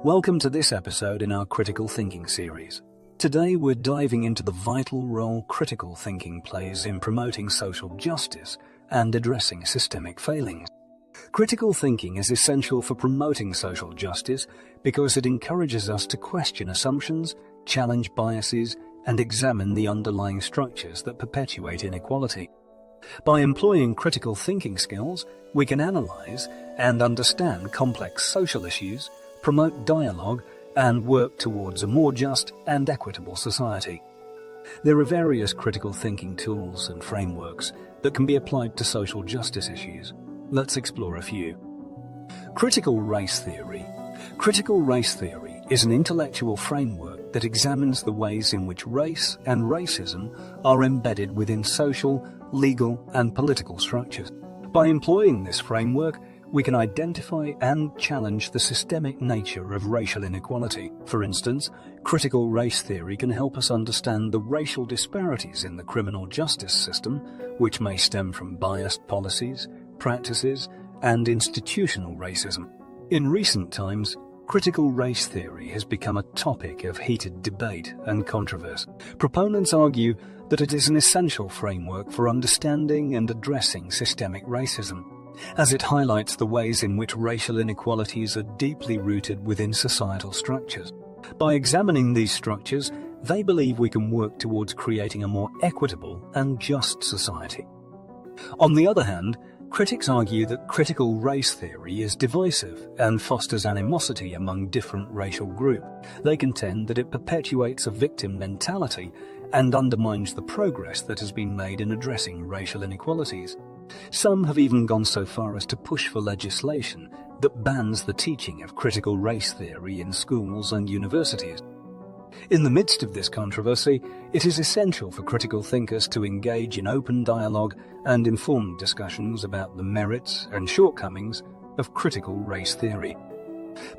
Welcome to this episode in our Critical Thinking series. Today we're diving into the vital role critical thinking plays in promoting social justice and addressing systemic failings. Critical thinking is essential for promoting social justice because it encourages us to question assumptions, challenge biases, and examine the underlying structures that perpetuate inequality. By employing critical thinking skills, we can analyze and understand complex social issues, promote dialogue, and work towards a more just and equitable society. There are various critical thinking tools and frameworks that can be applied to social justice issues. Let's explore a few. Critical race theory. Critical race theory is an intellectual framework that examines the ways in which race and racism are embedded within social, legal, and political structures. By employing this framework, we can identify and challenge the systemic nature of racial inequality. For instance, critical race theory can help us understand the racial disparities in the criminal justice system, which may stem from biased policies, practices, and institutional racism. In recent times, critical race theory has become a topic of heated debate and controversy. Proponents argue that it is an essential framework for understanding and addressing systemic racism, as it highlights the ways in which racial inequalities are deeply rooted within societal structures. By examining these structures, they believe we can work towards creating a more equitable and just society. On the other hand, critics argue that critical race theory is divisive and fosters animosity among different racial groups. They contend that it perpetuates a victim mentality and undermines the progress that has been made in addressing racial inequalities. Some have even gone so far as to push for legislation that bans the teaching of critical race theory in schools and universities. In the midst of this controversy, it is essential for critical thinkers to engage in open dialogue and informed discussions about the merits and shortcomings of critical race theory.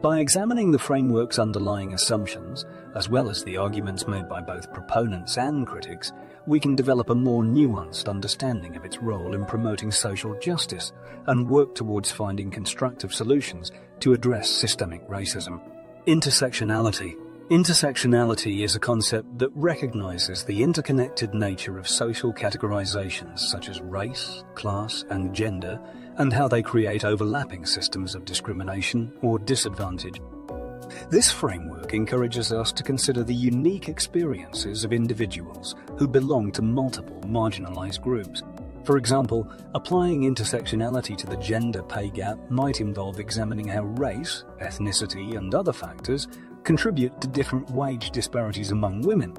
By examining the framework's underlying assumptions, as well as the arguments made by both proponents and critics, we can develop a more nuanced understanding of its role in promoting social justice and work towards finding constructive solutions to address systemic racism. Intersectionality. Intersectionality is a concept that recognizes the interconnected nature of social categorizations such as race, class, and gender, and how they create overlapping systems of discrimination or disadvantage. This framework encourages us to consider the unique experiences of individuals who belong to multiple marginalized groups. For example, applying intersectionality to the gender pay gap might involve examining how race, ethnicity, and other factors contribute to different wage disparities among women.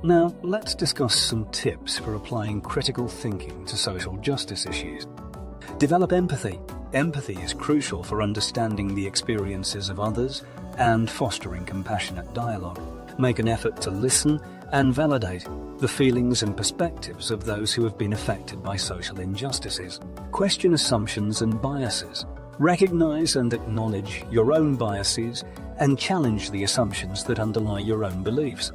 Now, let's discuss some tips for applying critical thinking to social justice issues. Develop empathy. Empathy is crucial for understanding the experiences of others and fostering compassionate dialogue. Make an effort to listen and validate the feelings and perspectives of those who have been affected by social injustices. Question assumptions and biases. Recognize and acknowledge your own biases and challenge the assumptions that underlie your own beliefs.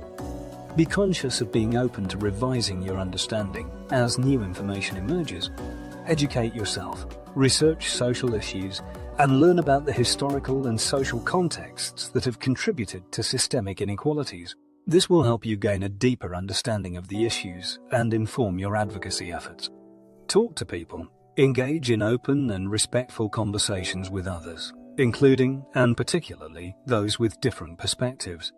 Be conscious of being open to revising your understanding as new information emerges. Educate yourself, research social issues, and learn about the historical and social contexts that have contributed to systemic inequalities. This will help you gain a deeper understanding of the issues and inform your advocacy efforts. Talk to people. Engage in open and respectful conversations with others, including and particularly those with different perspectives.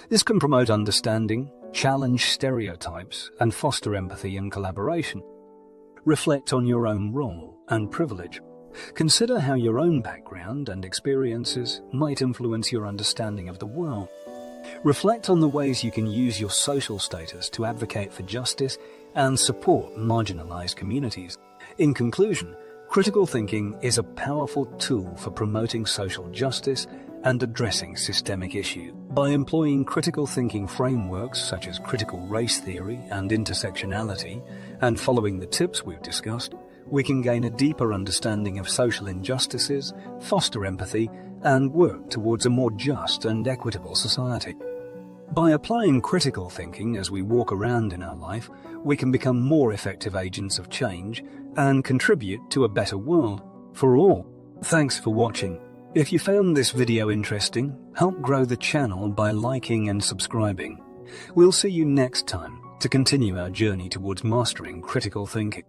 This can promote understanding, challenge stereotypes, and foster empathy and collaboration. Reflect on your own role and privilege. Consider how your own background and experiences might influence your understanding of the world. Reflect on the ways you can use your social status to advocate for justice and support marginalized communities. In conclusion, critical thinking is a powerful tool for promoting social justice and addressing systemic issues. By employing critical thinking frameworks such as critical race theory and intersectionality, and following the tips we've discussed, we can gain a deeper understanding of social injustices, foster empathy, and work towards a more just and equitable society. By applying critical thinking as we walk around in our life, we can become more effective agents of change and contribute to a better world for all. Thanks for watching. If you found this video interesting, help grow the channel by liking and subscribing. We'll see you next time to continue our journey towards mastering critical thinking.